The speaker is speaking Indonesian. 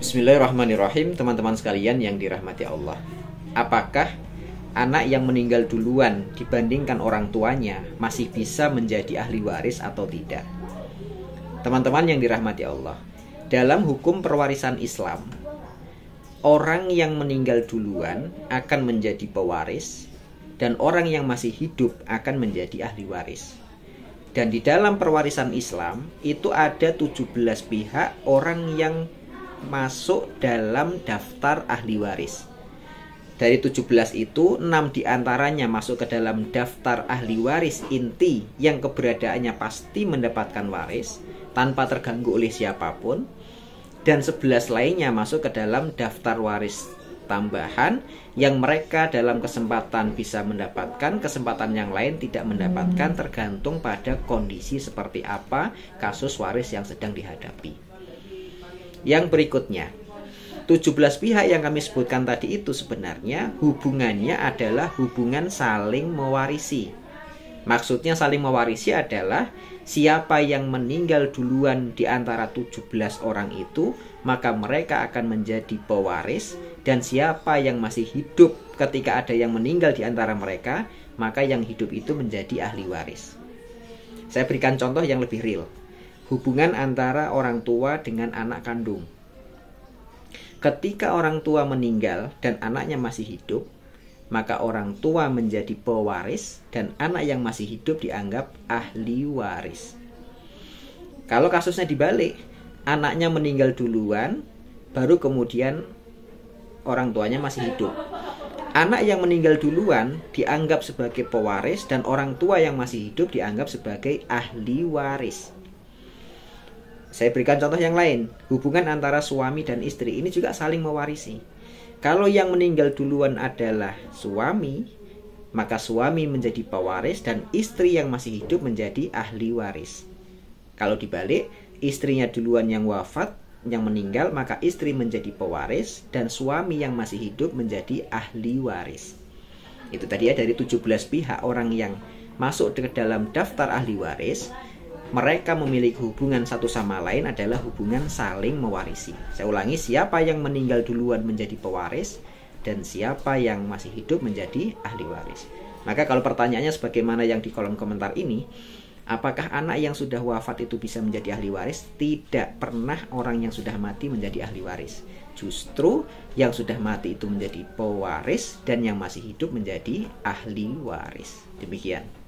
Bismillahirrahmanirrahim, teman-teman sekalian yang dirahmati Allah. Apakah anak yang meninggal duluan dibandingkan orang tuanya masih bisa menjadi ahli waris atau tidak? Teman-teman yang dirahmati Allah, dalam hukum perwarisan Islam, orang yang meninggal duluan akan menjadi pewaris dan orang yang masih hidup akan menjadi ahli waris. Dan di dalam perwarisan Islam itu ada 17 pihak orang yang masuk dalam daftar ahli waris. Dari 17 itu 6 diantaranya masuk ke dalam daftar ahli waris inti yang keberadaannya pasti mendapatkan waris tanpa terganggu oleh siapapun. Dan 11 lainnya masuk ke dalam daftar waris tambahan yang mereka dalam kesempatan bisa mendapatkan, kesempatan yang lain tidak mendapatkan, tergantung pada kondisi seperti apa kasus waris yang sedang dihadapi. Yang berikutnya, 17 pihak yang kami sebutkan tadi itu sebenarnya hubungannya adalah hubungan saling mewarisi. Maksudnya saling mewarisi adalah siapa yang meninggal duluan di antara 17 orang itu, maka mereka akan menjadi pewaris, dan siapa yang masih hidup ketika ada yang meninggal di antara mereka, maka yang hidup itu menjadi ahli waris. Saya berikan contoh yang lebih real. Hubungan antara orang tua dengan anak kandung. Ketika orang tua meninggal dan anaknya masih hidup, maka orang tua menjadi pewaris dan anak yang masih hidup dianggap ahli waris. Kalau kasusnya dibalik, anaknya meninggal duluan, baru kemudian orang tuanya masih hidup. Anak yang meninggal duluan dianggap sebagai pewaris dan orang tua yang masih hidup dianggap sebagai ahli waris. Saya berikan contoh yang lain. Hubungan antara suami dan istri ini juga saling mewarisi. Kalau yang meninggal duluan adalah suami, maka suami menjadi pewaris dan istri yang masih hidup menjadi ahli waris. Kalau dibalik, istrinya duluan yang wafat, yang meninggal, maka istri menjadi pewaris dan suami yang masih hidup menjadi ahli waris. Itu tadi ya, dari 17 pihak orang yang masuk ke dalam daftar ahli waris, mereka memiliki hubungan satu sama lain adalah hubungan saling mewarisi. Saya ulangi, siapa yang meninggal duluan menjadi pewaris dan siapa yang masih hidup menjadi ahli waris. Maka kalau pertanyaannya sebagaimana yang di kolom komentar ini, apakah anak yang sudah wafat itu bisa menjadi ahli waris? Tidak pernah orang yang sudah mati menjadi ahli waris. Justru yang sudah mati itu menjadi pewaris dan yang masih hidup menjadi ahli waris. Demikian.